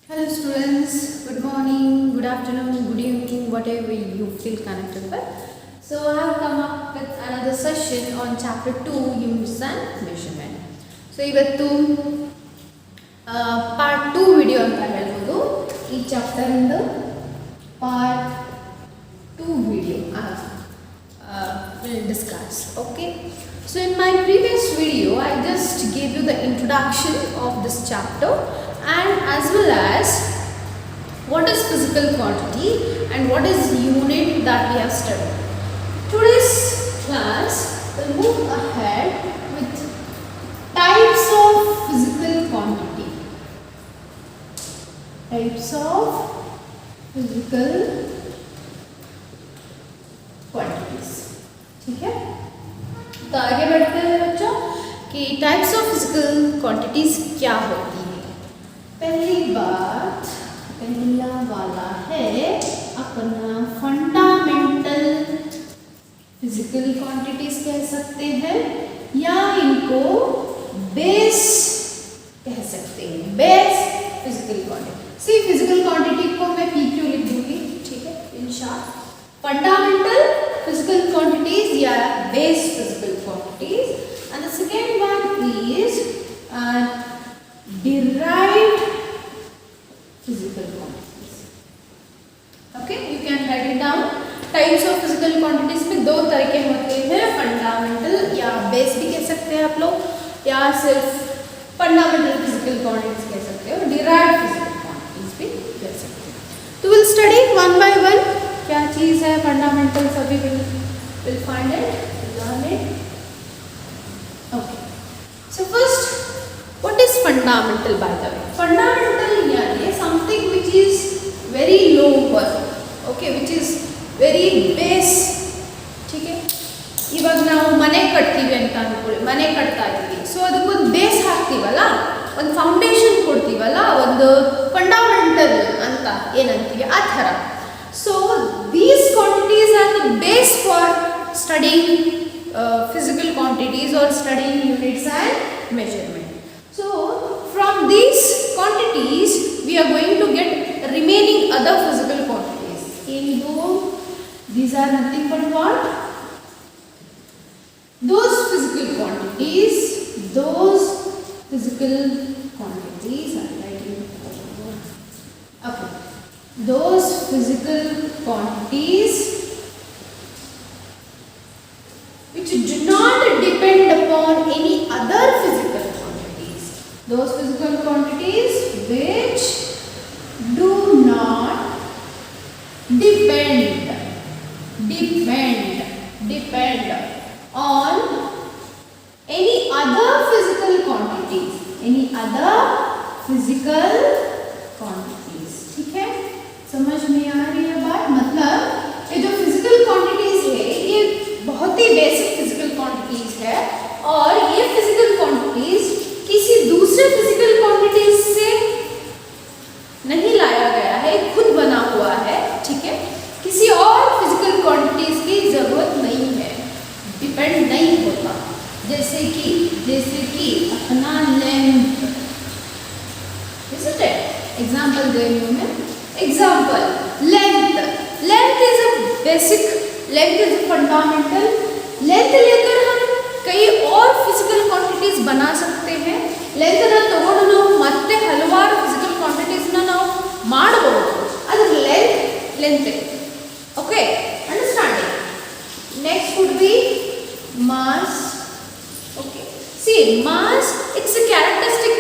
Hello students, good morning, good afternoon, good evening, whatever you feel connected with. So I have come up with another session on chapter 2 units and measurement. So ಇವತ್ತು part 2 video ಅಂತ ಹೇಳ್ಬೋದು. ಈ chapter ಇಂದ part 2 video will discuss. Okay. So in my previous video I just gave you the introduction of this chapter and as well as what is physical quantity and what is unit that we have studied. Today's class will move ahead with types of physical quantity. Types of physical quantities. ठीक है, तो आगे बढ़ते हैं बच्चों कि types of physical quantities क्या होती है. पहला वाला है अपना फंडामेंटल फिजिकल क्वांटिटीज कह सकते हैं या इनको बेस कह सकते हैं. Base physical quantity. सी फिजिकल क्वांटिटी को मैं पी क्यू लिख दूंगी. ठीक है, in short fundamental physical quantities या base physical quantities and the second one is derived physical quantities. Okay, you can write it down. Types of physical quantities में दो तरह के होते हैं, फंडामेंटल या बेस भी कह सकते हैं आप लोग, या सिर्फ फंडामेंटल फिजिकल क्वांटिटीज कह सकते हो, डिराइव्ड फिजिकल क्वांटिटीज भी कह सकते हैं. तो will study one by one क्या चीज़ है फंडामेंटल. सभी will find it, learn it. Okay. So first, what is fundamental by the way? Fundamental यानी something which is very lower, okay, which is very base. ठीक है, इवाग ನಾವು ಮನೆ ಕಟ್ತೀವಿ ಅಂತ ಅನ್ಕೊಳ್ಳಿ, ಮನೆ ಕಟ್ತಾ ಇದ್ದೀವಿ. ಸೊ ಅದಕ್ಕೊಂದು ಬೇಸ್ ಹಾಕ್ತೀವಲ್ಲ, ಒಂದು ಫೌಂಡೇಶನ್ ಕೊಡ್ತೀವಲ್ಲ, ಒಂದು ಫಂಡಮೆಂಟಲ್ ಅಂತ ಏನಂತೀವಿ ಆ ಥರ. So these quantities are the base for studying physical quantities or studying units and measurement. So from these quantities we are going to get remaining other physical quantities. These are nothing but what? Those physical quantities are writing. Okay. Those physical quantities which do not depend upon any other physical quantities. Those physical quantities which do not depend on any other physical quantities. ठीक है, समझ में आ रही है बात. मतलब ये जो फिजिकल क्वांटिटीज है ये बहुत ही बेसिक फिजिकल क्वांटिटीज है और ये फिजिकल क्वांटिटीज किसी दूसरे फिजिकल क्वांटिटीज से नहीं लाया गया है, खुद बना हुआ है. ठीक है, किसी और फिजिकल क्वांटिटीज की जरूरत नहीं है, डिपेंड नहीं होता. जैसे कि अपना लेंथ. एग्जाम्पल दे रही हूँ मैं. Example, length is a basic, length is a fundamental. Length लेकर हम कई और physical quantities बना सकते हैं. Length ना तಗೊಂಡು ನಾವು ಮತ್ತೆ ಹಲವಾರು physical quantities ನಾವು ಮಾಡಬಹುದು. ಅದರ length. Okay, understanding. Next would be mass. Okay, see mass, it's a characteristic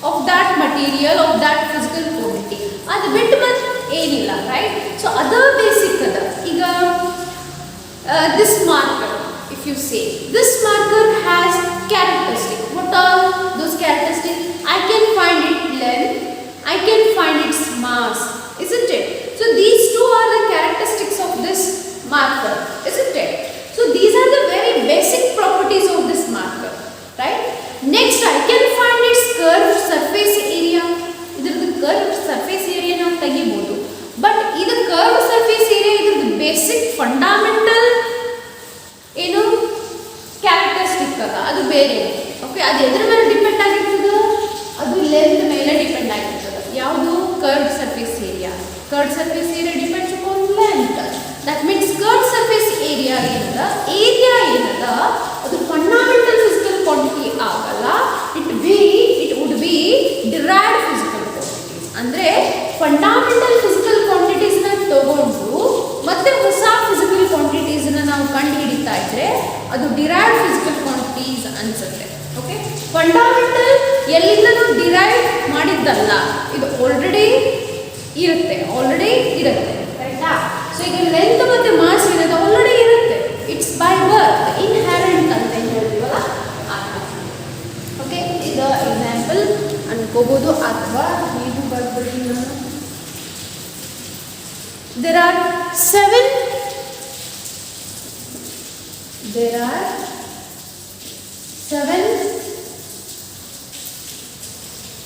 of that material, of that physical quantity. ಅದು ಬಿಟ್ಟು ಮತ್ತೆ ಏನಿಲ್ಲ, ರೈಟ್. ಸೊ ಅದರ್ ಬೇಸಿಕ್ ಅದ. ಈಗ this marker, if you say this marker has characteristic. What are those characteristic? I can find it length, I can find its mass, isn't it? So these two are the characteristics of this marker, isn't it? So these are the very basic properties of this marker, right? Next, I can find its curved surface area. ಇದ್ರದ್ದು curve surface area ನಾವು ತೆಗಿಬೋದು, but ಇದು curve surface area ಇದ್ರದ್ದು basic fundamental ಏನು characteristic ಅದ, ಅದು ಬೇರೆ. Okay, ಅದು ಎದ್ರ ಮೇಲೆ ಡಿಪೆಂಡ್ ಆಗಿರ್ತದೆ? ಅದು ಲೆಂತ್ ಮೇಲೆ ಡಿಪೆಂಡ್ ಆಗಿರ್ತದೆ. ಯಾವುದು? ಅಂದರೆ ಫಂಡಾಮೆಂಟಲ್ ಫಿಸಿಕಲ್ ಕ್ವಾಂಟಿಟೀಸ್ನ ತಗೊಂಡು ಮತ್ತೆ ಹೊಸ ಫಿಸಿಕಲ್ ಕ್ವಾಂಟಿಟೀಸ್ನ ನಾವು ಕಂಡು ಹಿಡಿತಾ ಇದ್ರೆ ಅದು ಡಿರೈವ್ಡ್ ಫಿಸಿಕಲ್ ಕ್ವಾಂಟಿಟೀಸ್ ಅನ್ಸುತ್ತೆ. ಓಕೆ, ಫಂಡಾಮೆಂಟಲ್ ಎಲ್ಲಿಂದನೂ ಡಿರೈವ್ ಮಾಡಿದ್ದಲ್ಲ, ಇದು ಆಲ್ರೆಡಿ ಇರುತ್ತೆ ಕರೆಕ್ಟಾ? ಸೊ ಈಗ ಲೆಂತ್ ಮತ್ತು ಮಾಸ್ ಏನಿದೆ ಆಲ್ರೆಡಿ ಇರುತ್ತೆ, ಇಟ್ಸ್ ಬೈ ಬರ್ತ್ ಇನ್ಹ್ಯಾರೆಂಟ್ ಅಂತ ಹೇಳ್ತೀವಲ್ಲ. ಓಕೆ, ಇದು ಎಕ್ಸಾಂಪಲ್ ಅನ್ಕೋಬಹುದು ಅಥವಾ ನೀವು ಬರ್ಬಿಡಿ. there are seven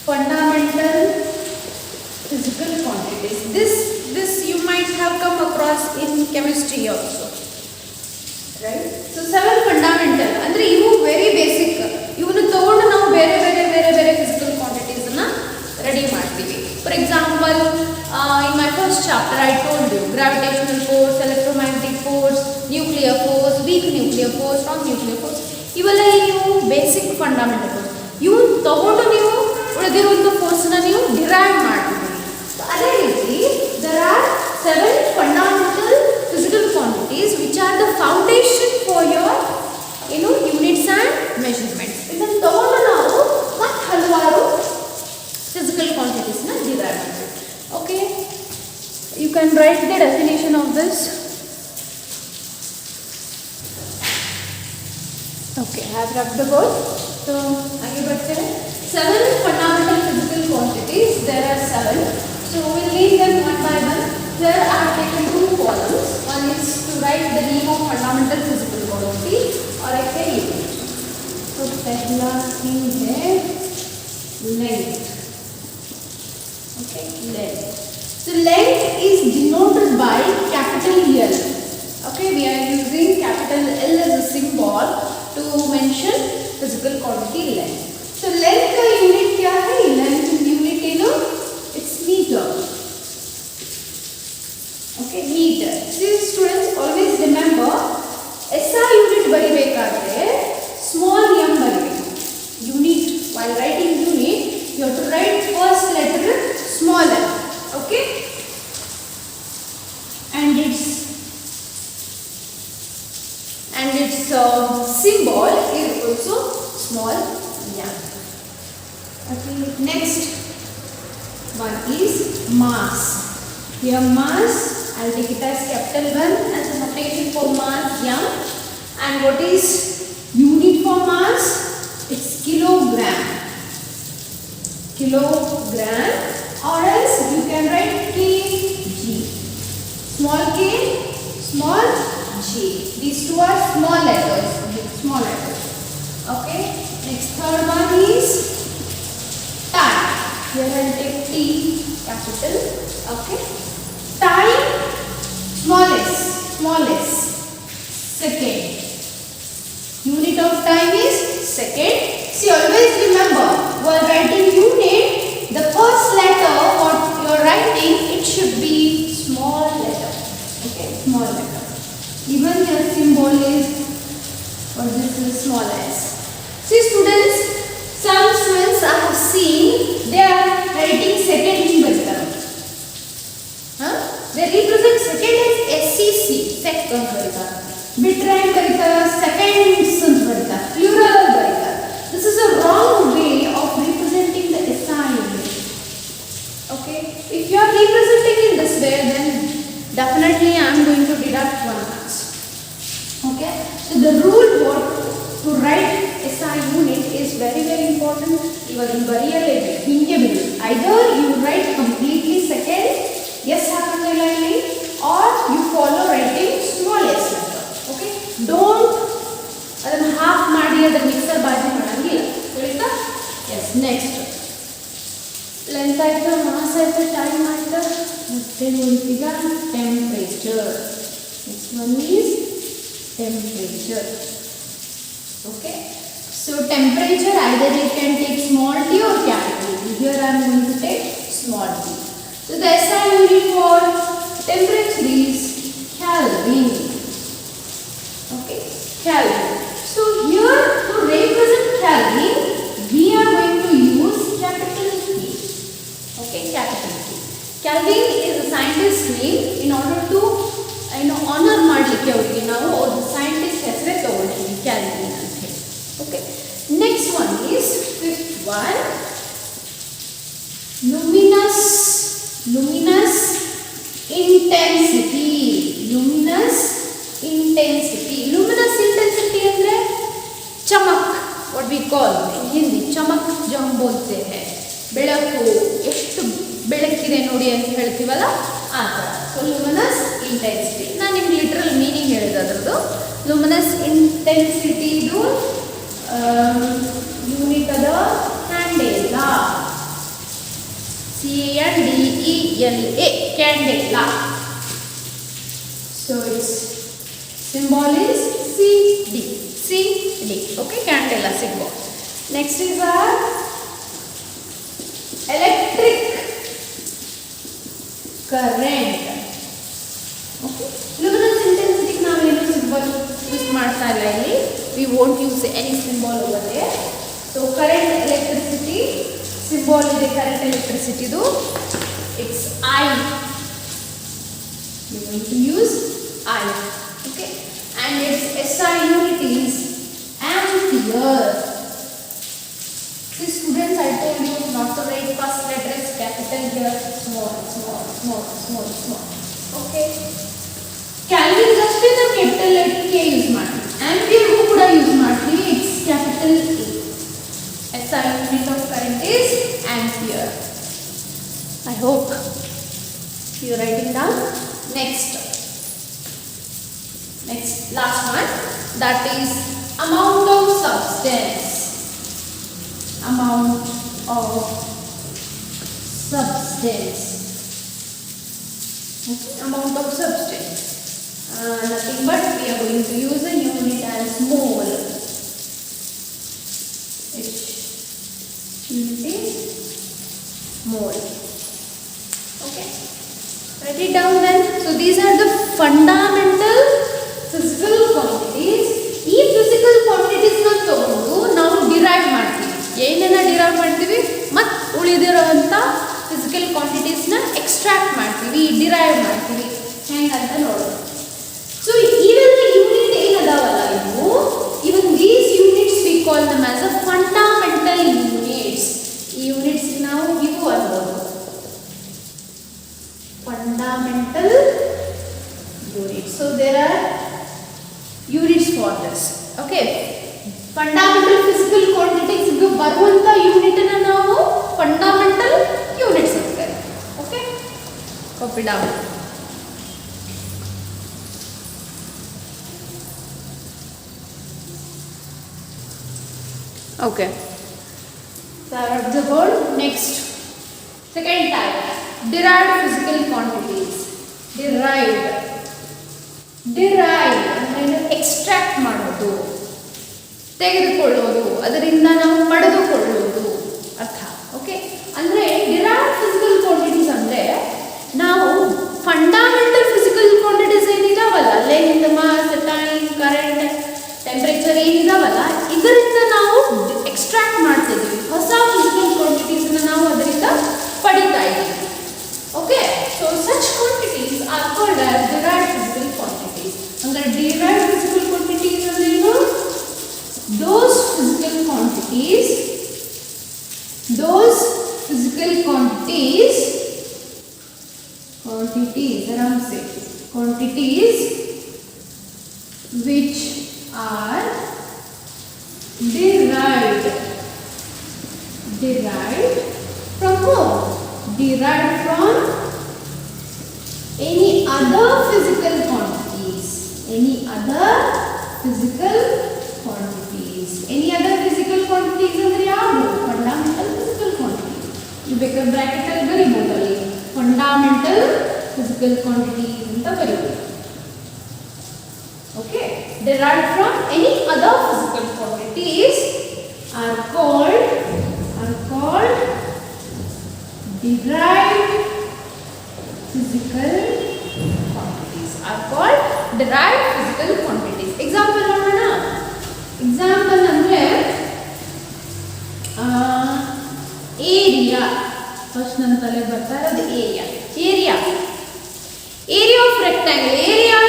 fundamental physical quantities. This you might have come across in chemistry also, right? So 7 fundamental ಅಂದ್ರೆ ಇವು ವೆರಿ ಬೇಸಿಕ್. ಇವನ್ನ ತಗೊಂಡು ನಾವು ಬೇರೆ ಫಿಸಿಕಲ್ ಕ್ವಾಂಟಿಟೀಸ್ ಅನ್ನ ರೆಡಿ ಮಾಡ್ತೀವಿ. For example, in my first chapter I told you gravitational force, electromagnetic force, nuclear force, weak nuclear force, strong nuclear force. ಇವೆಲ್ಲ ನೀವು ಬೇಸಿಕ್ ಫಂಡಮೆಂಟಲ್ ಫೋರ್ಸ್. ಇವು ತಗೊಂಡು ನೀವು ಉಳಿದಿರುವಂಥ ಫೋರ್ಸ್ನ ನೀವು ಡಿರೈವ್ ಮಾಡ್ತೀವಿ. ಅದೇ ರೀತಿ there are 7 fundamental physical quantities which are the foundation for your units and measurements. ಇದನ್ನು ತಗೊಂಡು ನಾವು ಮತ್ತೆ ಹಲವಾರು physical quantities ನ ಡಿರೈವ್ ಮಾಡ್ತೀವಿ. Okay, you can write the definition of this. Okay, I have rubbed the board. So आगे बढ़ते हैं. 7 fundamental physical quantities. There are 7. So we'll read them one by one. Here I have taken 2 columns. One is to write the name of fundamental physical quantity और एक है unit. तो पहला thing है length. Okay, length. So length is denoted by capital L. Okay, we are using capital L as a symbol to mention physical quantity length. So length का unit क्या है? Length unit it's meter. Okay, meter. See students, always remember SI unit ಬರಿಬೇಕಾದ್ರೆ small m ಬರಿಬೇಕು. Unit, while writing unit, you have to write first letter small m. Okay, and its symbol is also small m. Okay, next one is mass. Here mass, I'll take it as capital 1 as a notation for mass m. And what is unit for mass? It's kilogram. Or else you can write kg. Small k, small g. These two are small letters. Okay. Next, third one is time. Here I'll take T capital. Okay. Time, smallest. Second. Unit of time is second. See, always remember, while writing unit, the first letter what you are writing, it should be small letter. Okay, small letter. Even your symbol is, or this is small s. See students, some students I have seen, they are writing second in Bhattara. They represent second as SCC, second Bhattara. Bitrine Bhattara, seconds Bhattara, plural Bhattara. This is a wrong way of representing the SI unit. Okay, if you are representing in this way, then definitely I am going to deduct 1 marks. Okay, so the rule what to write SI unit is very important. Even in either you write completely second, yes or you follow writing smallest letter. Okay, don't half ಮಾಡಿ ಅದನ್ನ mixer ಬಾಜಿ ಮಾಡಂಗಿಲ್ಲ. ತಿಳಿತಾ? Yes, next. Length ಆಯ್ತು, mass ಆಯ್ತು, time ಆಯ್ತು, ಮತ್ತೆ ಈಗ temperature. Next one is temperature. Okay, so temperature either you can take small t or capital T. Here I am going to take small t. So the SI unit for temperature is Kelvin. Okay, Kelvin. So here to represent Kelvin, we are going to use capital T. Okay, capital T. ಬೆಳಕು ಎಷ್ಟು ಬೆಳಕಿದೆ ನೋಡಿ ಅಂತ ಹೇಳ್ತೀವಲ್ಲ ಆ ಥರ. So luminous intensity ನಾನು ನಿಮ್ಗೆ literal meaning ಹೇಳಿದೆ ಅದರದ್ದು. ಲುಮಿನಸ್ ಇಂಟೆನ್ಸಿಟಿದು ಯೂನಿಟ್ ಅದ candela, CANDELA, candela. So its symbol is CD. Okay, candela symbol. Next is our electric current. Okay, luminous intensity ನಾವು ಏನು symbol ಯೂಸ್ ಮಾಡ್ತಾ ಇಲ್ಲ ಇಲ್ಲಿ. We won't use any symbol over there. So current electricity symbol ಇದೆ current electricity ದು. It's I. We going to use I. Okay, and its SI unit is ampere. See students, I told you not to write first letter is capital here, small. Okay, Kelvin just is a capital letter K use ಮಾಡಿ, ampere ಗೂ ಕೂಡ use ಮಾಡ್ತೀವಿ. It's capital A. SI unit of current is ampere. I hope you are writing down. Next, last one, that is amount of substance. Amount of substance. Okay, amount of substance. Nothing but we are going to use a unit as mole. Its unit is mole. Okay, write it down then. So these are the fundamental physical quantities. ಈ physical quantities ನ ತಗೊಂಡು ನಾವು derive ಮಾಡ್ತೀವಿ. ಏನನ್ನ derive ಮಾಡ್ತೀವಿ? ಮತ್ತು ಉಳಿದಿರುವಂಥ physical quantities ನ ಎಕ್ಸ್ಟ್ರಾಕ್ಟ್ ಮಾಡ್ತೀವಿ, ಡಿರೈವ್ ಮಾಡ್ತೀವಿ. ಹೆಂಗಂತ ನೋಡೋಣ. ಸೊ ಇವೆಲ್ಲ ಯೂನಿಟ್ ಏನದಾವಲ್ಲ ಇವು, ಇವನ್ these units we call them as a fundamental units. ಈ ಯೂನಿಟ್ಸ್ ನಾವು ಇವು ಅನ್ಬೋದು, fundamental units. So there are units for this. Okay, fundamental physical quantities ಗೆ ಬರುವಂತ ಯೂನಿಟ್ ಅನ್ನು ನಾವು fundamental units ಅಂತಾರೆ. Okay, copy down. Okay, so the word next, second type, derived physical quantities. Derive ಅಂದರೆ ಎಕ್ಸ್ಟ್ರಾಕ್ಟ್ ಮಾಡೋದು, ತೆಗೆದುಕೊಳ್ಳೋದು, ಅದರಿಂದ ನಾವು ಪಡೆದುಕೊಳ್ಳೋದು ಅರ್ಥ. ಓಕೆ, ಅಂದರೆ ಡಿರೈವ್ಡ್ ಫಿಸಿಕಲ್ ಕ್ವಾಂಟಿಟೀಸ್ ಅಂದರೆ ನಾವು ಫಂಡಮೆಂಟಲ್ ಫಿಸಿಕಲ್ ಕ್ವಾಂಟಿಟೀಸ್ ಏನಿದಾವಲ್ಲ, length, mass, time, current, temperature ಏನಿದಾವಲ್ಲ, ಇದರಿಂದ ನಾವು ಎಕ್ಸ್ಟ್ರಾಕ್ಟ್ ಮಾಡ್ತಿದ್ದೀವಿ. ಹೊಸ ಫಿಸಿಕಲ್ ಕ್ವಾಂಟಿಟೀಸನ್ನು ನಾವು ಅದರಿಂದ ಪಡಿತಾ ಇದ್ದೀವಿ. Okay, so such quantities are called as derived physical quantities. Under derived physical quantities are those physical quantities which are derived from whom? Derived from any other physical quantities. Any other physical quantities ಅಂದ್ರೆ ಯಾವುದು? Fundamental physical quantities. ಇದು ಬೇಕಾದ್ರೆ bracket ಅಲ್ಲಿ ಬರೀಬಹುದು, ಅಲ್ಲಿ fundamental physical quantities ಅಂತ ಬರೀಬಹುದು. Okay, derived from any other physical quantities are called derived physical quantities. Example ನೋಡೋಣ. Example ಅಂದ್ರೆ ಏರಿಯಾ. ಫಸ್ಟ್ ನನ್ನ ತಲೆ ಬರ್ತಾ ಇರೋದು area of rectangle. Area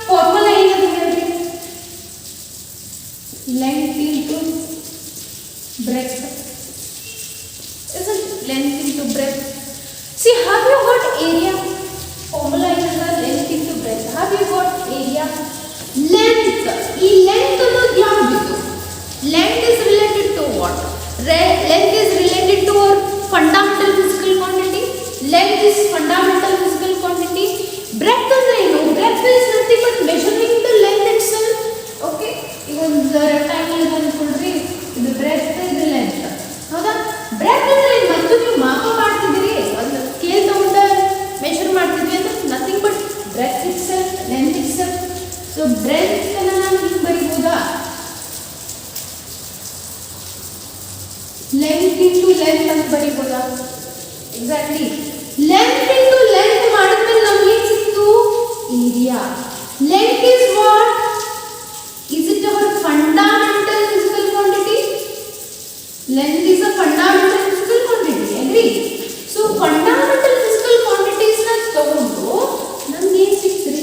formula ಏನಂತ ಹೇಳ್ರಿ? Length into breadth. Length into breadth. See, have you got area? Formula is length into breadth. Have you got area? Length. This length is Length is related to what? Length is related to our fundamental breadth ಅಂದ್ರೆ ಮತ್ತು ನೀವು ಮಾಪ ಮಾಡ್ತಿದ್ದೀರಿ, ಒಂದು scale ತಗೊಂಡ measure ಮಾಡ್ತಿದ್ವಿ ಅಂದ್ರೆ nothing but breadth itself, length itself. So breadth ಅನ್ನ ನಾನು ಹಿಂಗೆ ಬರೀಬಹುದಾ, ಲೆಂತ್ ಇಂಟು ಲೆಂತ್ ಅಂತ ಬರೀಬಹುದಾ? ಎಕ್ಸಾಕ್ಟ್ಲಿ ಲೆಂತ್ ಇಂಟು ಲೆಂತ್ ಮಾಡಿದ್ಮೇಲೆ ನಮ್ಗೆ ಏನು ಸಿಕ್ತು? Area. Length is what? Is it our fundamental physical quantity? Length is a fundamental physical quantity. Agree? So fundamental physical quantities na ತಗೊಂಡು ನಮ್ಗೆ ಏನು ಸಿಕ್ತ್ರಿ?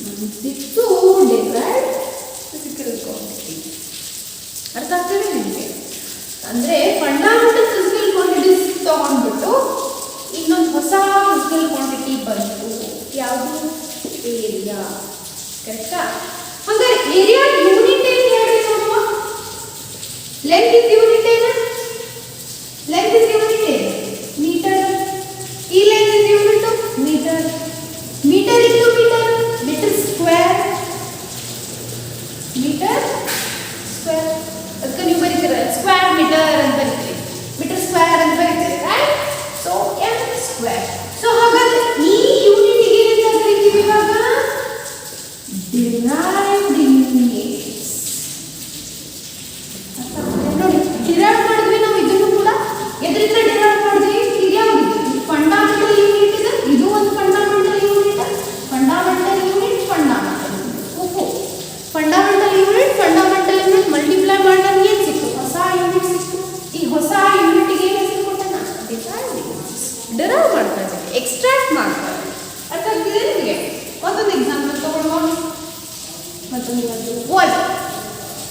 ನಮ್ಗೆ ಸಿಕ್ತು derived physical quantity. ಅರ್ಥ ಆಗ್ತದೆ ನಿಮಗೆ? ಅಂದ್ರೆ ಫಂಡಮೆಂಟಲ್ ಫಿಸಿಕಲ್ ಕ್ವಾಂಟಿಟೀಸ್ ತಗೊಂಡ್ಬಿಟ್ಟು ಇನ್ನೊಂದು ಹೊಸ ಫಿಸಿಕಲ್ ಕ್ವಾಂಟಿಟಿ ಬಂತು. ಯಾವುದು? ಏರಿಯಾ. ಕರೆಕ್ಟಾ? ಹಂಗಾರೆ ಏರಿಯಾ ಯೂನಿಟ್ ಏನು ಹೇಳಿ ನೋಡುವ? ಲೆಂತ್ ಇಸ್ ಯೂನಿಟ್ ಏನು? ಲೆಂತ್ ಇಸ್ ಯೂನಿಟ್ ಏನು? ಮೀಟರ್. ಈ length is unit metre. Metre into metre, metre square. Metre square. ಅದಕ್ಕೆ ನೀವು ಬರೀತೀರ ಸ್ಕ್ವೇರ್ ಮೀಟರ್ ಅಂತ ಬರೀತೀರಿ, ಮೀಟರ್ ಸ್ಕ್ವೇರ್ ಅಂತ ಬರೀತೀರಿ, right? So M square. So ಹಾಗಾದ್ರೆ ಈ ಯೂನಿಟ್ ಏನಂತ ಕರಿತೀವಿ ಇವಾಗ? derived units. ನೋಡಿ ಡಿರೈವ್ ಮಾಡಿದ್ವಿ ನಾವು. ಇದನ್ನು ಕೂಡ ಎದರಿಂದ ಡಿರೈವ್ ಮಾಡಿದ್ವಿ? ಇದು ಯಾವುದು? ಫಂಡಮೆಂಟಲ್ ಯೂನಿಟ್ ಇದೆ, ಇದು ಒಂದು fundamental unit. Fundamental unit, fundamental unit. ಓಹೋ, ಫಂಡಮೆಂಟಲ್ ಯೂನಿಟ್ ಮಲ್ಟಿಪ್ಲೈ ಮಾಡಿ ನಮ್ಗೆ ಏನು ಸಿಕ್ತು? ಹೊಸ ಯೂನಿಟ್ ಸಿಕ್ತು. ಈ ಹೊಸ ಯೂನಿಟ್ಗೆ ಏನು ಹೆಸರು ಕೊಟ್ಟನ? Derived units. ಡಿರೈವ್ ಮಾಡ್ತಾ ಇದ್ದೀವಿ, ಎಕ್ಸ್ಟ್ರಾಕ್ಟ್ ಮಾಡ್ತಾ ಇದ್ದೀವಿ. ಅರ್ಥ ಆಗ್ತಿದೆ ನಿಮಗೆ? ಮತ್ತೊಂದು ಎಕ್ಸಾಂಪಲ್ ತಗೊಳ್ಳೋಣ. ಮತ್ತೊಂದು ವಾಲ್ಯೂಮ್.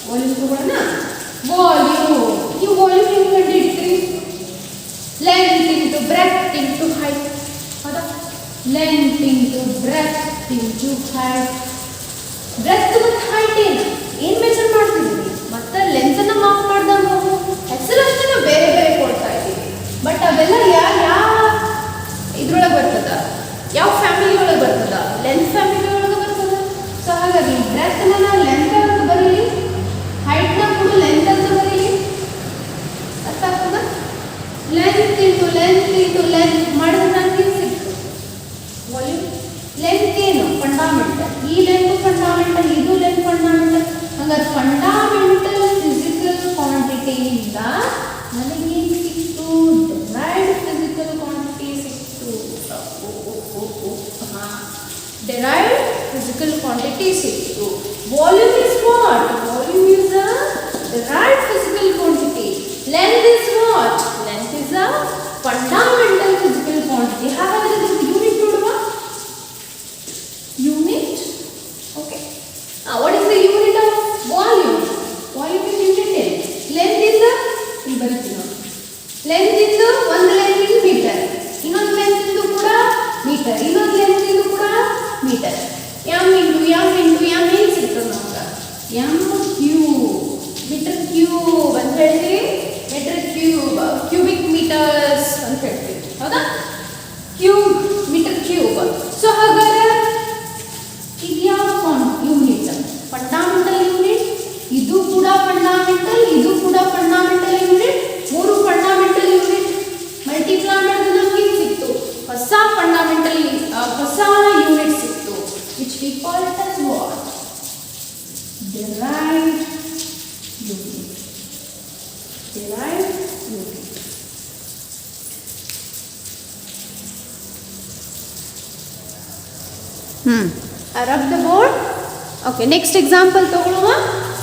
ವಾಲ್ಯೂಮ್ ತಗೊಳ್ಳೋಣ. ವಾಲ್ಯೂಮ್. ನೀವು ವಾಲ್ಯೂಮ್ ಹೆಂಗೆ ಕಂಡುಹಿಡಿತೀರಿ? Length into breadth into height. ಹೌದಾ? Length into breadth into height. Breadth ಮತ್ತು ಹೈಟ್ ಏನು ಮೆಜರ್ ಮಾಡ್ತಿದ್ದೀವಿ? ಮತ್ತೆ ಲೆಂತನ್ನು ಮಾಪ್ ಮಾಡ್ದಾಗ ನಾವು ಹೆಸರಷ್ಟನ್ನು ಬೇರೆ ಬೇರೆ ಕೊಡ್ತಾ ಇದ್ದೀವಿ. ಬಟ್ ಅವೆಲ್ಲ ಯಾವ ಇದ್ರೊಳಗೆ ಬರ್ತದ? ಯಾವ ಫ್ಯಾಮಿಲಿ ಒಳಗೆ ಬರ್ತದ? ಲೆಂತ್ ಫ್ಯಾಮಿಲಿ ಒಳಗೆ ಬರ್ತದ. ಸೊ ಹಾಗಾಗಿ ಬ್ರೆತ್ನ ನಾವು ಲೆಂತ್ ಅಂತ ಬರೀಲಿ, ಹೈಟ್ನ ಕೂಡ ಲೆಂತ್ ಅಂತ ಬರೀಲಿ. ಅರ್ಥ ಆಗ್ತದ? ಲೆಂತ್ ಇಂಟು ಲೆಂತ್ ಮಾಡಿದ್ರೆ ನನಗೆ ಸಿಕ್ತು ವಾಲ್ಯೂಮ್. ಲೆಂತ್ ಏನು? ಫಂಡಮೆಂಟಲ್. ಈ ಲೆಂತ್ ಫಂಡಮೆಂಟಲ್, ಇದು ಲೆಂತ್ ಫಂಡಮೆಂಟಲ್. ಹಂಗಾರೆ ಫಂಡಮೆಂಟಲ್ ಫಿಸಿಕಲ್ ಕ್ವಾಂಟಿಟಿಯಿಂದ ನನಗೇನು ಸಿಕ್ತು? ಡಿರೈವ್ಡ್ ಫಿಸಿಕಲ್ ಕ್ವಾಂಟಿಟಿ ಸಿಕ್ತು. derived physical quantity ಸಿಕ್ತು. volume is what? Volume is a derived physical quantity. Length is what? Length is a fundamental physical quantity. ಹಾಗಾದ್ರೆ ಇದು unit ನೋಡುವ. Unit. Okay. What is the unit of volume? Volume is unit. Length is a ಇಲ್ಲಿ ಬರೀತೀವಿ ನಾವು. Length is ಒಂದು length is meter. ಇನ್ನೊಂದು length ಇದು ಕೂಡ metre. ಇನ್ನೊಂದು length ಇದು ಕೂಡ ಮೀಟರ್. m ಇಂಟು m ಏನು ಸಿಗ್ತದೆ ನಮ್ಗೆ? m cube. ಮೀಟರ್ ಕ್ಯೂಬ್ ಅಂತ ಹೇಳ್ತೀವಿ. ಮೀಟರ್ ಕ್ಯೂಬ್, ಕ್ಯೂಬಿಕ್ ಮೀಟರ್ಸ್ ಅಂತ ಹೇಳ್ತೀವಿ. ಹೌದಾ? Cube, metre cube. ಸೊ ಹಾಗಾದ್ರೆ ಇದು ಯಾವ ಯೂನಿಟ್? Fundamental unit. ಇದು ಕೂಡ ಫಂಡಮೆಂಟಲ್, ಇದು ಕೂಡ ಫಂಡಮೆಂಟಲ್ ಯೂನಿಟ್. ಮೂರು ಫಂಡಮೆಂಟಲ್ ಯೂನಿಟ್ ಮಲ್ಟಿಪ್ಲೈ ಮಾಡಿದ್ರೆ ನಮ್ಗೆ ಸಿಕ್ತು ಹೊಸ ಫಂಡಮೆಂಟಲ್ ಹೊಸ ಯೂನಿಟ್ ಸಿಕ್ತು. which we call it as what? Derived unit. Derived unit. I rub the board. Okay, next example ತಗೊಳ್ಳುವ.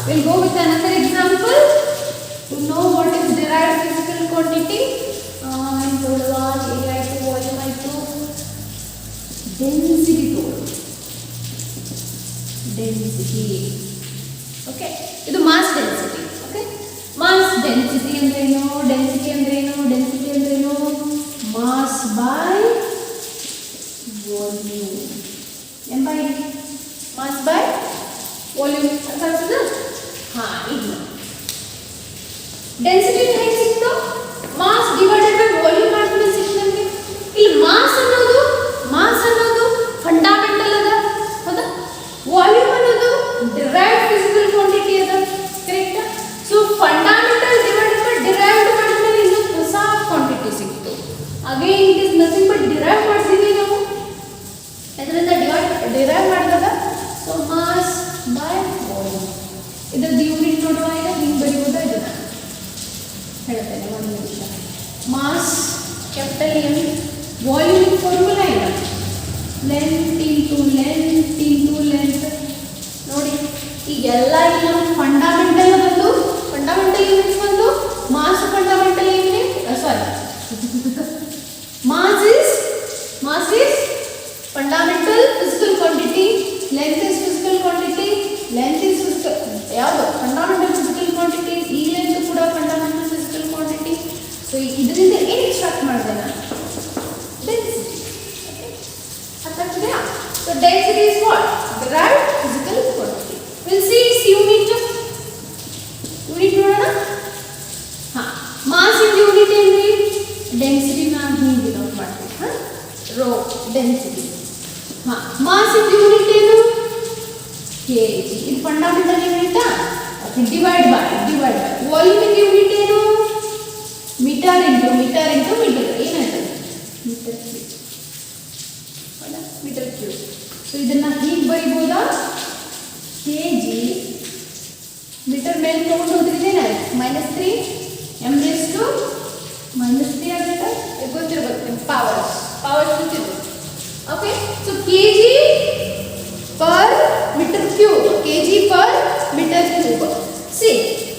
We'll go with another example to know what is derived physical quantity. ತಗೊಳ್ಳುವ. area ಆಯಿತು, volume ಆಯಿತು, density ತಗೊಳ್ಳುವ. density. Okay, ಇದು mass density. Okay, mass density ಅಂದ್ರೇನು? density ಅಂದ್ರೇನು? density ಅಂದ್ರೇನು? mass by volume. m by mass by volume. ಅರ್ಥ ಆಗ್ತದಾ? ಹಾಂ, ಈಗ ಡೆನ್ಸಿಟಿ ಹೆಂಗೆ ಸಿಕ್ತು? ಮಾಸ್ ಡಿವೈಡೆಡ್ ಬೈ ವಾಲ್ಯೂಮ್ ಮಾಡಿದ್ರೆ ಸಿಕ್ತು ನಮಗೆ. ಇಲ್ಲಿ ಮಾಸ್ ಅನ್ನೋದು ಫಂಡಮೆಂಟಲ್ ಅದ. ಹೌದಾ? ವಾಲ್ಯೂಮ್ ಅನ್ನೋದು ಡಿರೈವ್ಡ್ ಫಿಸಿಕಲ್ ಕ್ವಾಂಟಿಟಿ ಅದ. ಕರೆಕ್ಟಾ? So fundamental divided by derived ಒಂದು ನಿಮಿಷ. Mass capital M, volume formula ಇಲ್ಲ, ಲೆಂತ್ ಇಂಟು ಲೆಂತ್ ನೋಡಿ. ಈಗೆಲ್ಲ ಇಲ್ಲಿ ನಾವು ಫಂಡಮೆಂಟಲ್ ಯೂನಿಟ್ಸ್ ಬಂದು mass fundamental unit sorry mass is fundamental physical quantity, length is physical quantity, length is physical ಯಾವುದು fundamental physical quantity, ಈ length ಕೂಡ fundamental physical quantity. ಸೊ ಇದರಿಂದ ಏನು ಎಕ್ಸ್ಟ್ರಾಕ್ಟ್ ಮಾಡಿದೆ ನಾನು? ಡೆನ್ಸಿಟಿ. ಅರ್ಥ ಆಗ್ತಿದೆಯಾ? So density is what? derived physical quantity. we'll see its unit ನೋಡೋಣ. ಮಾಸ್ ಇನ್ ಯೂನಿಟ್ ಏನ್ರಿ? ಡೆನ್ಸಿಟಿ ನಾನು ಹೀಗೆ ಡಿನೋಟ್ ಮಾಡ್ತೀನಿ. Rho density. Mass in unit ಏನು? ಕೆಜಿ. ಇದು ಫಂಡಮೆಂಟಲ್ ಯೂನಿಟಾ? Okay, divide by volume in unit ಏನು? ಮೀಟರ್ ಇಂಟು ಏನಾಯ್ತು? Metre cube. ಸೊ ಇದನ್ನ ಹೀಗೆ ಬರೀಬೋದಾ? ಕೆಜಿ ಮೀಟರ್ ಮೇಲೆ ತಗೊಂಡು ಹೋದ್ರಿದ್ದೇನೆ -3 m raised to -3 ಆಗುತ್ತೆ. ಗೊತ್ತಿರಬೇಕು ನಿಮ್ಗೆ ಪವರ್ ಗೊತ್ತಿರಬೇಕು. Okay, so kg per meter cube, see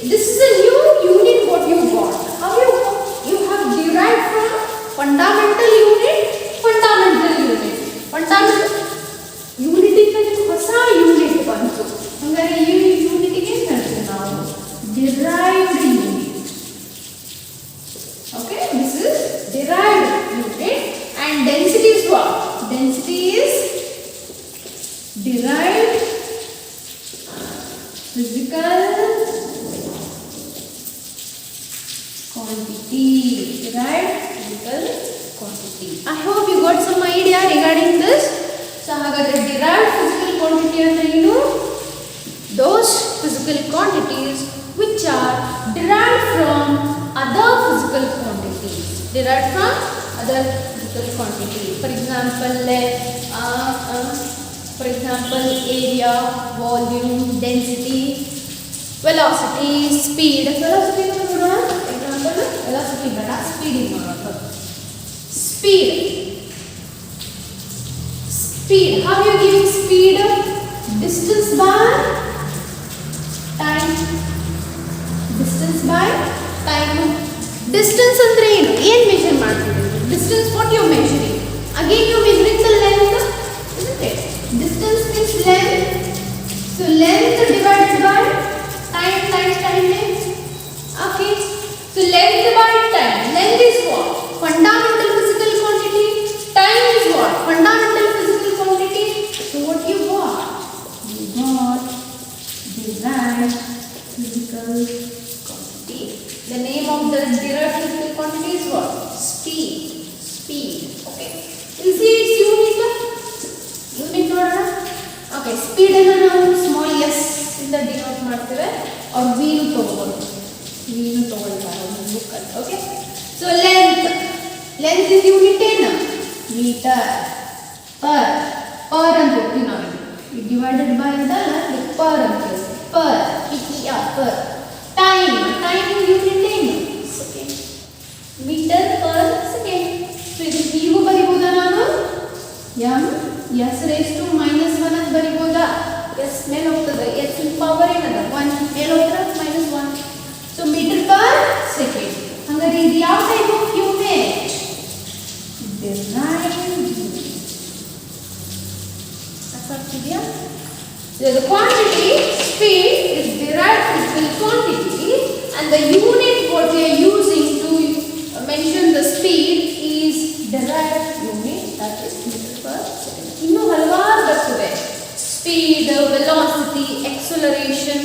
this is a new unit what you got. How you have derived from fundamental unit ಇಂದ ಹೊಸ ಯೂನಿಟ್ ಬಂತು. ಹಾಗಾದ್ರೆ ಈ ಯೂನಿಟ್ಗೆ ಏನು ಹೇಳ್ತೀವಿ ನಾವು? derived unit. Okay, this is derived unit. And density is what? Density is derived physical quantity. I hope you got some idea regarding this. So hagadre derived physical quantity andre ಏನು? Those physical quantities which are derived from other physical quantities. For example, area, volume, density, velocity, speed. Velocity ನೋಡೋಣ. Example velocity ಬೇಡ, speed ನೋಡೋಣ. Speed. How you giving speed? Distance by time. Distance ಅಂದ್ರೆ ಏನು? ಏನು measure ಮಾಡ್ತೀವಿ? Distance what you measuring? Again you measuring the length, isn't it? Distance means length. So length divided by time length. Okay. So length by time. Length is what? Fundamental physical quantity. Time is what? Fundamental physical quantity. So what you got? You got derived physical quantity. The name of the derived physical quantity is what? Speed. Okay. You see its unit ನೋಡೋಣ. Okay, speed ಅನ್ನು ನಾವು small s ಇಂದ denote ಮಾಡ್ತೇವೆ. or v ತಗೊಳ್ಬೋದು. ತಗೊಳ್ತಾರೆ book ಅಲ್ಲಿ. Okay. So length is unit ಏನು? Metre. per ಅಂತ ಹೋಗ್ತೀವಿ ನಾವು. ಇದು ಡಿವೈಡೆಡ್ ಬೈ ಅಂತಲ್ಲ, per ಅಂತ ಹೇಳ್ತೀವಿ. per time unit ಏನು? Second. Metre per second. So ಇದು ಹೀಗೂ ಬರಿಬೋದಾ ನಾನು? s raised to -1 ಅಂತ ಬರಿಬೋದಾ? s ಮೇಲೆ ಹೋಗ್ತದೆ. s ಇನ್ ಪವರ್ ಏನದ? 1 ಮೇಲೆ ಹೋದ್ರೆ -1. So metre per second. ಹಾಗಾದ್ರೆ ಇದು ಯಾವ type of unit? derived unit. ಅರ್ಥಾಗ್ತಿದೆಯಾ? So the quantity speed is derived physical quantity, and the unit what we are using to mention the speed is derived unit, that is meter per second. ಇನ್ನು ಹಲವಾರು ಬರ್ತದೆ. Speed, velocity, acceleration,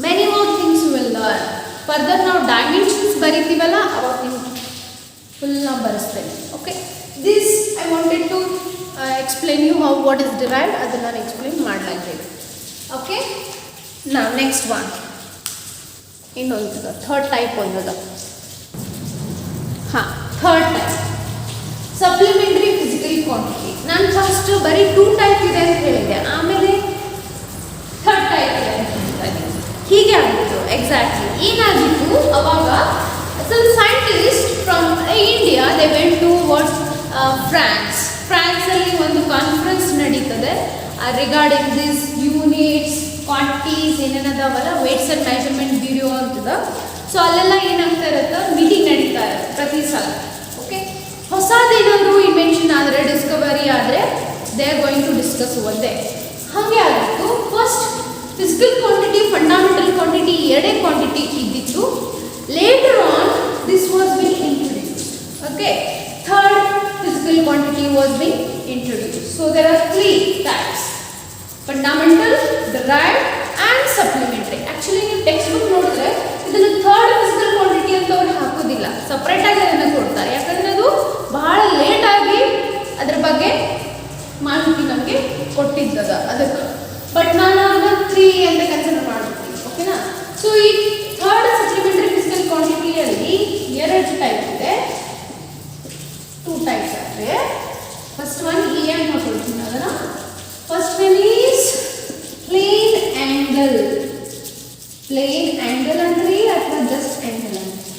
many more things you will learn. Further now dimensions ಬರೀತೀವಲ್ಲ ಅವಾಗ ನೀವು full ನಾವು ಬರೆಸ್ತೇನೆ. Okay, this I wanted to explain you how what is derived, ಅದನ್ನ ನಾನು explain ಮಾಡಲಾಗಿದೆ. Okay, now next one. ಇನ್ನೊಂದು ಥರ್ಡ್ ಟೈಪ್ ಒಂದದ. Third type supplementary physical quantity. ನಾನು first ಬರೀ 2 ಟೈಪ್ ಇದೆ ಅಂತ ಹೇಳಿದೆ, ಆಮೇಲೆ ಥರ್ಡ್ ಟೈಪ್ ಇದೆ ಅಂತ ಹೇಳಿದೆ. ಹೀಗೆ ಆಗಿತ್ತು ಎಕ್ಸಾಕ್ಟ್ಲಿ. ಏನಾಗಿತ್ತು ಅವಾಗ ಸ್ವಲ್ಪ ಸೈನ್ಸ್ ಫ್ರಾನ್ಸಲ್ಲಿ ಒಂದು ಕಾನ್ಫರೆನ್ಸ್ ನಡೀತದೆ ರಿಗಾರ್ಡಿಂಗ್ ದಿಸ್ ಯೂನಿಟ್ಸ್ ಕ್ವಾಂಟಿಟೀಸ್ ಏನೇನದಾವಲ್ಲ ವೇಟ್ಸ್ ಆ್ಯಂಡ್ ಮೆಜರ್ಮೆಂಟ್ ಬ್ಯೂರೋ ಅಂತದ. ಸೊ ಅಲ್ಲೆಲ್ಲ ಏನಾಗ್ತಾ ಇರುತ್ತೆ, ಮೀಟಿಂಗ್ ನಡೀತಾ ಇರುತ್ತೆ ಪ್ರತಿ ಸಲ. ಓಕೆ, ಹೊಸದೇನಾದರೂ ಇನ್ವೆನ್ಷನ್ ಆದರೆ, ಡಿಸ್ಕವರಿ ಆದರೆ, they are going to discuss ಒಂದೇ. ಹಾಗೆ ಆಗಿತ್ತು. First physical quantity, fundamental quantity, ಎರಡೇ ಕ್ವಾಂಟಿಟಿ ಇದ್ದಿತ್ತು. Later on this was been introduced. Okay, third physical quantity was being introduced. So there are three types: fundamental, derived and supplementary. Actually ನೀವು text book ನೋಡಿದ್ರೆ ಇದನ್ನು third physical quantity ಅಂತ ಅವ್ರು ಹಾಕೋದಿಲ್ಲ, separate ಆಗಿ ಅದನ್ನು ಕೊಡ್ತಾರೆ. ಯಾಕಂದ್ರೆ ಅದು ಬಹಳ ಲೇಟ್ ಆಗಿ ಅದ್ರ ಬಗ್ಗೆ ಮಾಹಿತಿ ನಮಗೆ ಕೊಟ್ಟಿದ್ದದ ಅದಕ್ಕೆ. ಬಟ್ ನಾನು ಅದನ್ನ 3 ಅಂತ ಕನ್ಸಿಡರ್ ಮಾಡ್ತೀನಿ. ಓಕೆನಾ? ಸೊ ಈ ಥರ್ಡ್ ಸಪ್ಲಿಮೆಂಟರಿ ಫಿಸಿಕಲ್ ಕ್ವಾಂಟಿಟಿಯಲ್ಲಿ 2 ಟೈಪ್ ಇದೆ. 2 types are there. First one EM ಹಾಕೊಳ್ತೀನಿ ಅದನ್ನ. First one is plane angle. Plane angle ಅಂದ್ರೆ ಅಥವಾ just angle ಅಂದ್ರೆ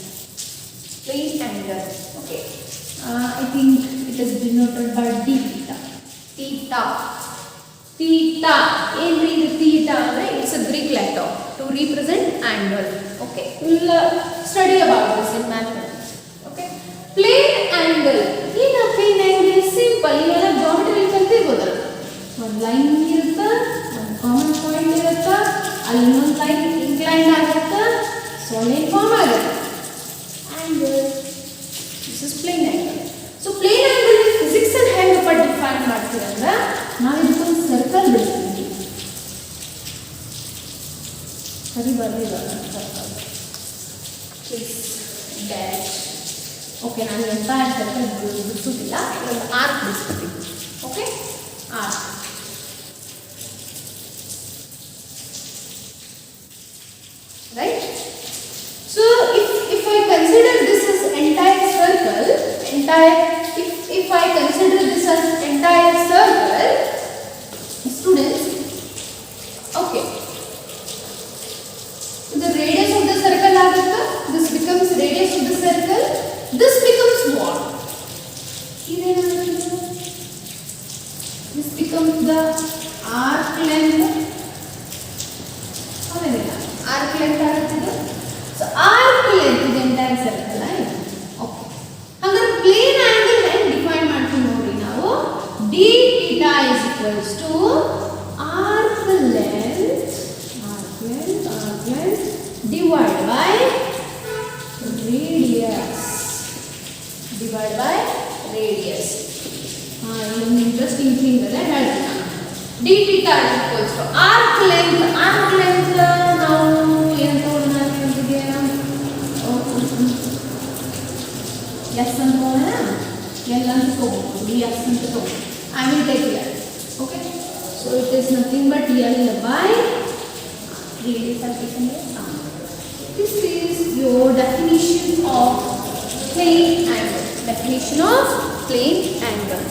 plane angle. Okay. I think it is denoted by d theta. Theta. Theta. ಏನ್ರಿ ಇದು theta ಅಂದ್ರೆ it's a Greek letter to represent angle. Okay. We'll study about this in mathematics. Okay. Plane angle. ಏನು plane angle? Simple. ಇವೆಲ್ಲ geometry ಕಲ್ತಿರ್ಬೋದಲ್ಲ. ಒಂದು line ಇರುತ್ತೆ, ಒಂದು common point ಇರುತ್ತೆ, ಅಲ್ಲಿ ಇನ್ನೊಂದು ಲೈನ್ ಇನ್ಕ್ಲೈನ್ ಆಗುತ್ತೆ, ಸಾಲಿಡ್ ಫಾರ್ಮ್ ಆಗುತ್ತೆ. Angle, this is plane angle. So plane angle physics ಅಲ್ಲಿ ಹೆಂಗಪ್ಪ ಡಿಫೈನ್ ಮಾಡ್ತೀವಿ ಅಂದ್ರೆ, ನಾವು ಇದಕ್ಕೊಂದು ಸರ್ಕಲ್ ಬಿಡ್ತೀವಿ. ಸರಿ ಬರ್ಲಿಲ್ಲ ಸರ್ಕಲ್ ಡ್ಯಾಶ್. ಓಕೆ, ನಾನು ಎಂಟೈರ್ ಸರ್ಕಲ್ ಬಿಡಿಸೋದಿಲ್ಲ, ಒಂದು ಆರ್ಕ್ ಬಿಡಿಸ್ತೀನಿ. Okay, arc. Right. So if I consider this as entire circle, if I consider this as entire circle, students, okay, the radius of the circle ಆಗುತ್ತಾ? This becomes radius of the circle. This becomes what? This becomes the arc length. Arc length ಆಗುತ್ತಿದೆ. So arc length is entire circle, right? Okay. ಹಾಗಾದ್ರೆ plane angle ಹೆಂಗೆ define ಮಾಡ್ತೀವಿ ನೋಡಿ ನಾವು. d theta is equals to arc length divided by radius. Divided by radius. ಇದೊಂದು interesting thing ಅಲ್ಲ ಹೇಳ್ತೀನಿ ನಾನು. d theta is equals to arc length. Arc length ನಾವು ಏನು ತಗೊಳ್ಳೋಣ ಅಂತಿದ್ದೆ? s ಅಂತ ತಗೊಳ್ಳೋಣ, l ಅಂತ ತಗೋಬಹುದು, s ಅಂತ ತಗೋಬಹುದು. I will take l. Okay. So it is nothing but l by radius are taken as r. This is your definition of plane angle. Definition of plane angle.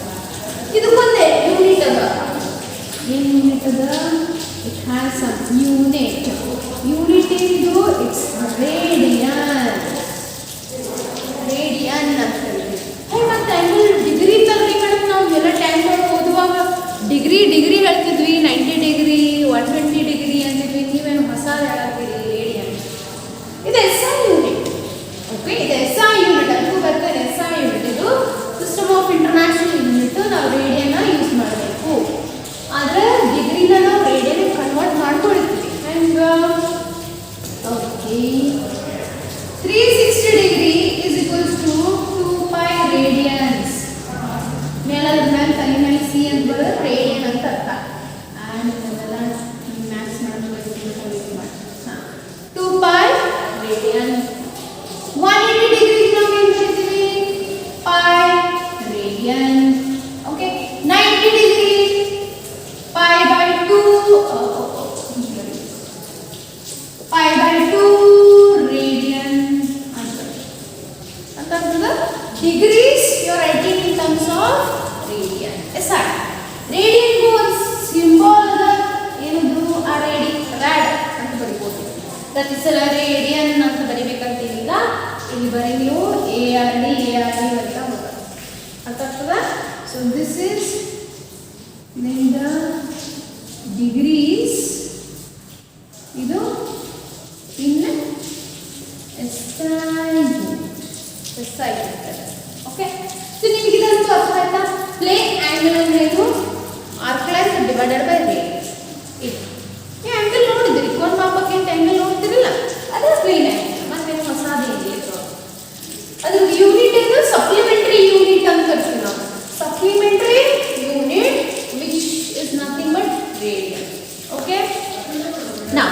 ಇದಕ್ಕೊಂದೇ unit ಅದ. ಏನು unit ಅದ? It has some unit. Unit ಇದು it's radian. Radian ಅಂತ ಹೇಳ್ತೀವಿ. ಮತ್ತೆ angle degree ತರಲಿ madam, ನಾವು ಎಲ್ಲ ಟೈಮ್ ಓದುವಾಗ ಡಿಗ್ರಿ ಹೇಳ್ತಿದ್ವಿ, 90 ಡಿಗ್ರಿ 120 ಡಿಗ್ರಿ ಅಂತಿದ್ವಿ. ನೀವೇನು ಹೊಸ ಹೇಳ್ತೀರಿ? ರೇಡಿಯನ್. ಇದು SI ಯೂನಿಟ್. ಓಕೆ, ಇದು SI ಯೂನಿಟ್ ಅಂತೂ ಬರ್ತದೆ. SI ಯೂನಿಟ್ ಇದು ಸಿಸ್ಟಮ್ ಆಫ್ ಇಂಟರ್ನ್ಯಾಷನಲ್ ಯೂನಿಟ್. ನಾವು ರೇಡಿಯನ್ನ ಯೂಸ್ ಮಾಡಬೇಕು. ಆದರೆ ಡಿಗ್ರಿನ ನಾವು ರೇಡಿಯನ್ ಕನ್ವರ್ಟ್ ಮಾಡ್ಕೊಳ್ತೀವಿ. And okay, 360 degree is equals to 2 pi radians. ಮೇಲೆ ತಲೆ ಮೇಲೆ ಸಿ ಅಂತ ಬರೋದು ರೇಡಿಯನ್ ಅಂತ ಅರ್ಥ. ಆ್ಯಂಡ್ ಇದೆಲ್ಲ ಮ್ಯಾಥ್ಸ್ ಮಾಡ್ಕೊಳ್ಳಿ. 2 pi radian. 180 ಡಿಗ್ರಿ ನಾವು ಏನು ಹೇಳ್ತೀವಿ? pi radian. Okay, 90 degree pi by 2 pi by 2 radian ಅಂತ ಅರ್ಥದ. Degrees you are writing in terms of radian. S R ರೇಡಿಯನ್ಗೂ ಒಂದು ಸಿಂಬಲ್ ಅದ. ಏನದು? ಆ ರ್ಯಾಡ್ ಅಂತ ಬರಿಬೋದು. ಪ್ರತಿ ಸಲ ರೇಡಿಯನ್ ಅಂತ ಬರಿಬೇಕಂತೀನಿಲ್ಲ, ಇಲ್ಲಿ ಬರೀ ನೀವು ARD ಅಂತ ಹೋಗ್ತದೆ. ಅರ್ಥ ಆಗ್ತದ? So this is then the degrees ಇದು in SI ಓಕೆ. ಸೊ ನಿಮಗೆ ಇದಂತೂ ಅರ್ಥ ಆಯ್ತಾ? ಪ್ಲೇನ್ ಆಂಗಲ್ ಅಂದ್ರೆ ಇದು arc length divided by radius. ಇದು ಈ ಆಂಗಲ್ ನೋಡಿದ್ರಿ, ಕೋನ್ ಮಾಪಕ್ಕೆ ಆಂಗಲ್ ನೋಡ್ತಿರಲ್ಲ, ಅದೇ ಪ್ಲೇನ್ ಆಂಗಲ್. ಮತ್ತೆ ಹೊಸದು ಇದೆ ಅದು ಯೂನಿಟ್ ಏನು, ಸಪ್ಲಿಮೆಂಟರಿ ಯೂನಿಟ್ ಅಂತ ಕರಿತೀವಿ ನಾವು. Supplementary unit which is nothing but radian. Okay. ನಾ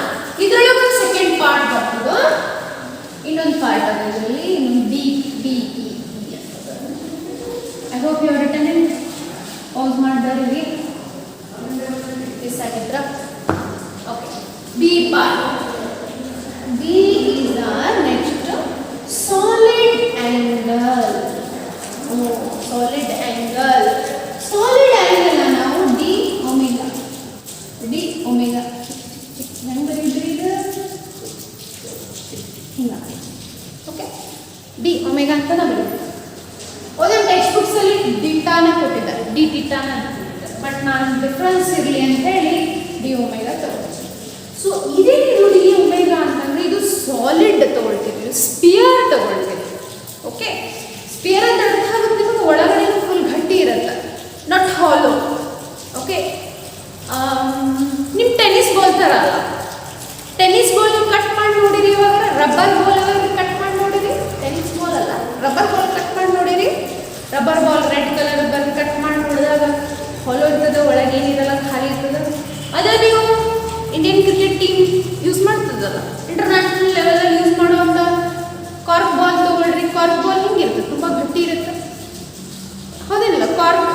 ಇದರೊಳಗೆ ಒಂದು ಸೆಕೆಂಡ್ ಪಾರ್ಟ್ ಬರ್ತದೆ, ಇನ್ನೊಂದು ಪಾರ್ಟ್ ಅದ ಇದರಲ್ಲಿ, ಡಿ ಡಿ ಇ ಅಂತ. I hope you written in. Pass ಮಾಡಿದವರಿಗೆ ಮಿಸ್ ಆಗಿದ್ರ? Okay. B part. B is our next solid angle. Solid angle. Solid angle ನಾವು d omega. d omega. ಹೆಂಗ್ ಬರೀದ್ರಿ ಇದು? ಹಿಂಗ. ಓಕೆ. d omega ಅಂತ ನಾವು ಬರೀತೀವಿ. ಓದೋ ಟೆಕ್ಸ್ಟ್ ಬುಕ್ಸ್ ಅಲ್ಲಿ ಥೀಟಾನ ಕೊಟ್ಟಿದ್ದಾರೆ, d ಥೀಟಾನ ಕೊಟ್ಟಿದ್ದಾರೆ. ಬಟ್ ನಾನು ಡಿಫರೆನ್ಸ್ ಇರಲಿ ಅಂತ ಹೇಳಿ d omega ತಗೊಳ್ತೀನಿ. ಸೊ ಇದೇ ನೋಡಿ d omega ಅಂತಂದ್ರೆ ಇದು ಸಾಲಿಡ್ ತಗೊಳ್ತೀವಿ, ಸ್ಪಿಯರ್ ತಗೊಳ್ತೀವಿ. ಓಕೆ. ಸ್ಪಿಯರ್ ಅಂತ ಅರ್ಥ ಆಗುತ್ತೆ ನಿಮಗೆ, ಒಳಗಡೆ ಫುಲ್ ಗಟ್ಟಿ ಇರುತ್ತೆ, ನಾಟ್ ಹಾಲೋ. ಓಕೆ. ನಿಮ್ಮ ಟೆನ್ನಿಸ್ ಬಾಲ್ ಥರ ಅಲ್ಲ. ಟೆನ್ನಿಸ್ ಬಾಲ್ ನೀವು ಕಟ್ ಮಾಡಿ ನೋಡಿರಿ, ಇವಾಗ ರಬ್ಬರ್ ಬಾಲ್ ಕಟ್ ಮಾಡಿ ನೋಡಿರಿ. ಟೆನ್ನಿಸ್ ಬಾಲ್ ಅಲ್ಲ, ರಬ್ಬರ್ ಬಾಲ್ ಕಟ್ ಮಾಡಿ ನೋಡಿರಿ. ರಬ್ಬರ್ ಬಾಲ್ ರೆಡ್ ಕಲರ್ ಬಂದು ಕಟ್ ಮಾಡಿ ನೋಡಿದಾಗ ಹಾಲೋ ಇರ್ತದೆ, ಒಳಗೆ ಏನಿರಲ್ಲ, ಖಾಲಿ ಇರ್ತದೆ. ಅದೇ ನೀವು ಇಂಡಿಯನ್ ಕ್ರಿಕೆಟ್ ಟೀಮ್ ಯೂಸ್ ಮಾಡ್ತದಲ್ಲ, ಇಂಟರ್ನ್ಯಾಷನಲ್ ಲೆವೆಲಲ್ಲಿ ಯೂಸ್ ಮಾಡುವಂಥ ಕಾರ್ಕ್ ಬಾಲ್ ತಗೊಳ್ರಿ. ಕಾರ್ಕ್ ಬಾಲ್ ಹಿಂಗಿರುತ್ತೆ, ತುಂಬ ಗಟ್ಟಿ ಇರುತ್ತೆ, ಹೌದೇನಿಲ್ಲ? ಕಾರ್ಕ್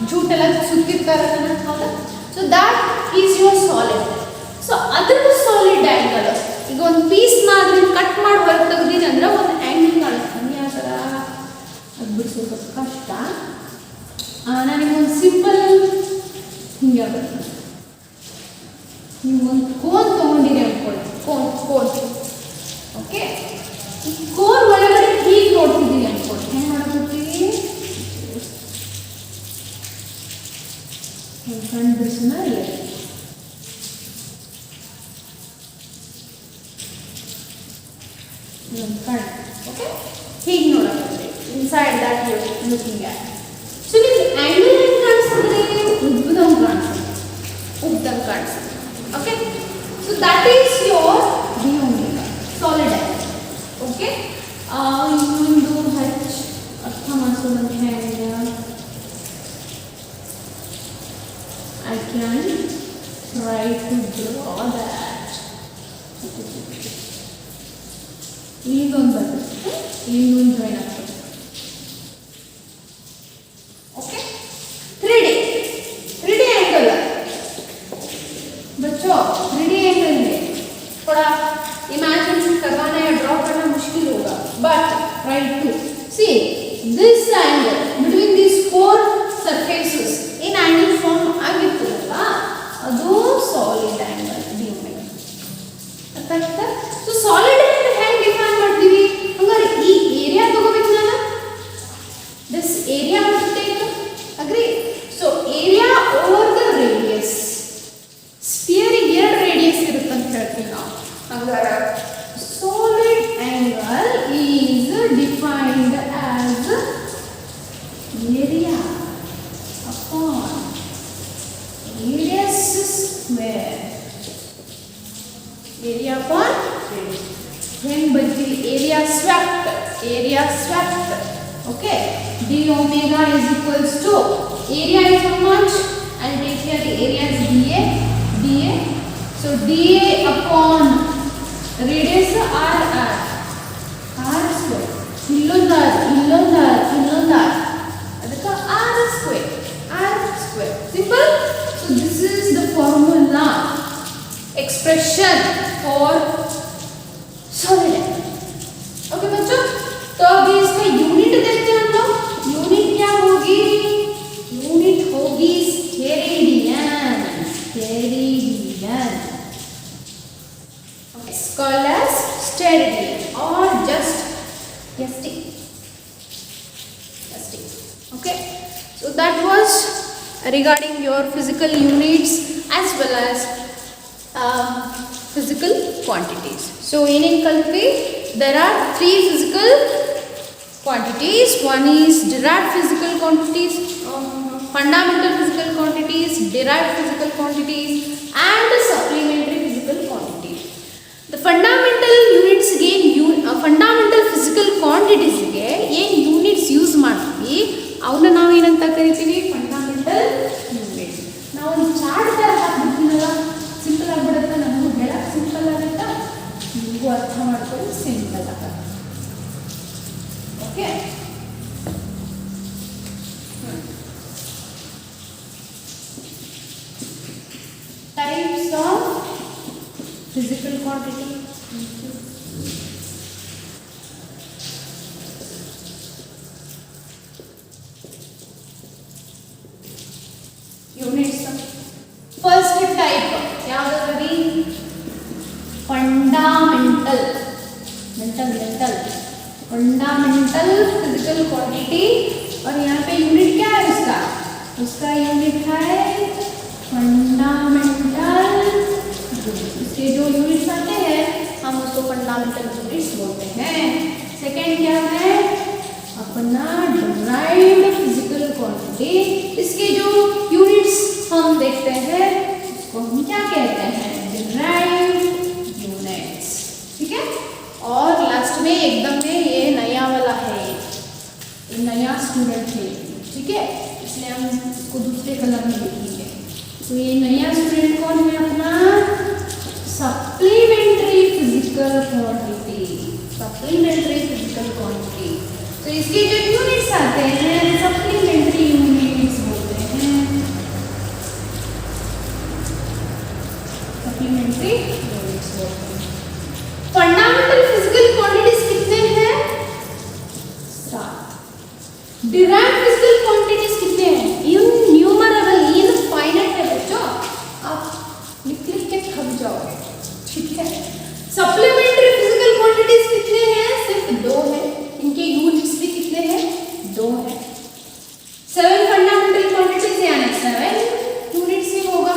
ಜೂಟೆಲ್ಲ ಸುತ್ತಿರ್ತಾರೆ ಅದನ್ನು, ಹೌದಾ? So that is your solid. So ಅದ್ರದ್ದು ಸಾಲಿಡ್ ಆ್ಯಂಗಲ್. ಈಗ ಒಂದು ಪೀಸ್ನ ಅದನ್ನ ಕಟ್ ಮಾಡಿ ಹೊರಗೆ ತೆಗ್ದೀನಿ ಅಂದ್ರೆ ಒಂದು ಆ್ಯಂಗಲ್ ಕಾಣುತ್ತೆ. ಹಂಗೆ ಆ ಥರ ಅದು ಬಿಡಿಸೋದು ಕಷ್ಟ. ನನಗೊಂದು ಸಿಂಪಲ್ ಹಿಂಗೆ ಆಗುತ್ತೆ. ನೀವು ಒಂದು ಕೋನ್ ತೊಗೊಂಡಿರಿ ಅಂದ್ಕೊಳ್ಳಿ, ಕೋನ್. ಓಕೆ. ಈ ಕೋನ್ ಒಳಗಡೆ ಹೀಗೆ ನೋಡ್ತಿದ್ದೀವಿ ಅಂದ್ಕೊಳ್ಳಿ, ಹೆಂಗೆ ಮಾಡ್ಕೊತೀವಿ? ಕಣ್ಣು ಬಿಡಿಸೋಣ ಇಲ್ಲ, ಕಣ್ಣು. ಓಕೆ. ಹೀಗೆ ನೋಡೋಕ್ಕೆ inside that looking at. So ನಿಮ್ಗೆ ಆ್ಯಂಗಲ್ ಹೆಂಗೆ ಕಾಣಿಸ್ತದೆ? ಉದ್ದಂಗೆ ಕಾಣಿಸುತ್ತೆ, ಉದ್ದಂಗೆ ಕಾಣಿಸುತ್ತೆ. Okay, so that is your d omega, solid angle. Okay. ಇನ್ನೊಂದು ಹಚ್ ಅರ್ಥ ಮಾಡಿಸೋದಂತ ಹೇಳಿದ್ರೆ I can try to draw that. ಇಲ್ಲೊಂದು ಬರುತ್ತೆ, ಇಲ್ಲೊಂದು ಜಾಯಿನ್ ಆಗ್ತದೆ. ಓಕೆ. 3D angle. बच्चों 3D एंगल में थोड़ा इमेजिन करवाना या ड्रॉ करना मुश्किल होगा, but try to see this angle between these four surfaces in angle form ಆಗಿರ್ತದಲ್ಲ, ಅದು ಸಾಲಿಡ್ ಆಂಗಲ್ d omega. ಅರ್ಥ ಆಯ್ತಾ? ಸೊ ಸಾಲಿಡ್ ಆಂಗಲ್ ಹೇಗೆ ಡಿಫೈನ್ ಮಾಡ್ತೀವಿ? ಹಂಗಾರೆ ಈ ಏರಿಯಾ ತಗೋಬೇಕು ನಾನು, this area take, agree? So area over the radius. ಸ್ಪಿಯರಿಗೆ 2 ರೇಡಿಯಸ್ ಇರುತ್ತೆ ಅಂತ ಹೇಳ್ತೀವಿ ನಾವು. ಹಂಗಾರೆ solid angle is defined as area upon radius square. Area upon ಹೆಂಗೆ ಬರ್ತೀವಿ? Area swept. Okay. d omega is equals to area is how much? And take here the area is dA. So dA upon radius r square. ಇಲ್ಲೊಂದು ಅದಕ್ಕೆ r square. Simple. So this is the formula, expression for solid angle. Okay बच्चों, तो अभी इसका unit देखते हैं हम लोग. यूनिट क्या होगी? यूनिट होगी steradian. It's called as steradian or just ST. Okay. So So that was regarding your physical units as well as physical quantities. So in Kalpe there are 3 physical quantities. One is derived physical quantities, fundamental physical quantities, derived physical quantities and supplementary physical quantities. The fundamental units ಗೆ fundamental physical ಕ್ವಾಂಟಿಟೀಸ್ಗೆ ಏನು units use ಮಾಡ್ತೀವಿ ಅವನ್ನ ನಾವು ಏನಂತ ಕರಿತೀವಿ, fundamental units. ನಾವು ಒಂದು chart ಥರ ಹಾಕ್ಬಿಡ್ತೀನಲ್ಲ, ಸಿಂಪಲ್ ಆಗಿಬಿಡುತ್ತೆ, ನಮಗೂ ಹೇಳಕ್ಕೆ ಸಿಂಪಲ್ ಆಗುತ್ತಾ, ನಿಮಗೂ ಅರ್ಥ ಮಾಡ್ಕೊಳ್ಳಿ ಸಿಂಪಲ್ ಆಗುತ್ತೆ. Okay, types of physical quantity. Units. First type ಯಾವ್ದಾದ್ರಿ? fundamental physical quantity. और यहाँ पे यूनिट क्या है उसका यूनिट है फंडामेंटल यूनिट. इसके जो यूनिट्स आते हैं हम उसको फंडामेंटल यूनिट्स बोलते हैं. सेकेंड क्या है? अपना डिराइव्ड फिजिकल क्वांटिटी. इसके जो यूनिट्स हम देखते हैं उसको हम क्या कहते हैं? Derived units. ठीक है. और लास्ट में एकदम में ये नया वाला है, ये नया स्टूडेंट है, ठीक है, इसलिए हम इसको दूसरे कलर में लिखेंगे. तो ये नया स्टूडेंट कौन है? अपना supplementary physical quantity. Supplementary physical quantity. तो इसके जो यूनिट्स आते हैं सप्लीमेंट्री यूनिट्स बोलते हैं. सप्लीमेंट्री यूनिट्स बोलते हैं. फंडामेंटल फिजिकल क्वांटिटीज कितने हैं? 7. डिराइव्ड फिजिकल क्वांटिटीज कितने हैं? इनन्यूमरेबल, इनफाइनाइट है बच्चों, आप लिख के थक जाओगे. ठीक है. सप्लीमेंट्री फिजिकल क्वांटिटीज कितने हैं? सिर्फ 2 है. इनके यूनिट्स भी कितने हैं? 2 है. 7 फंडामेंटल क्वांटिटीज यानी 7 यूनिट्स ही होगा,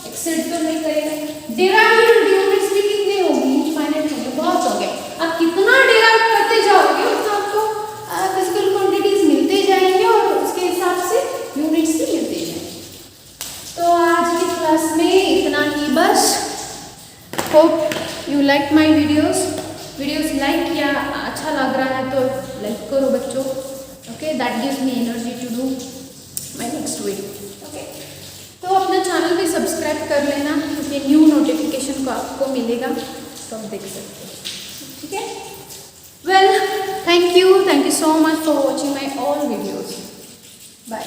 एक्सेड तो नहीं करेगा. डिराइव्ड यूनिट्स भी कितने होंगे? इनफाइनाइट होंगे, बहुत हो गए. आप कितना डिराइव करते जाओगे उतना आपको फिजिकल क्वांटिटीज मिलते जाएंगे और उसके हिसाब से यूनिट्स भी मिलते जाएंगे. तो आज की क्लास में इतना ही बस. Hope you like my videos like किया, अच्छा लग रहा है तो लाइक करो बच्चों. Okay, that gives me energy to do my next video. Okay, तो अपना चैनल भी सब्सक्राइब कर लेना क्योंकि न्यू नोटिफिकेशन को आपको मिलेगा तो आप देख सकते हो. ठीक है. Well, thank you so much for watching my all videos. Bye.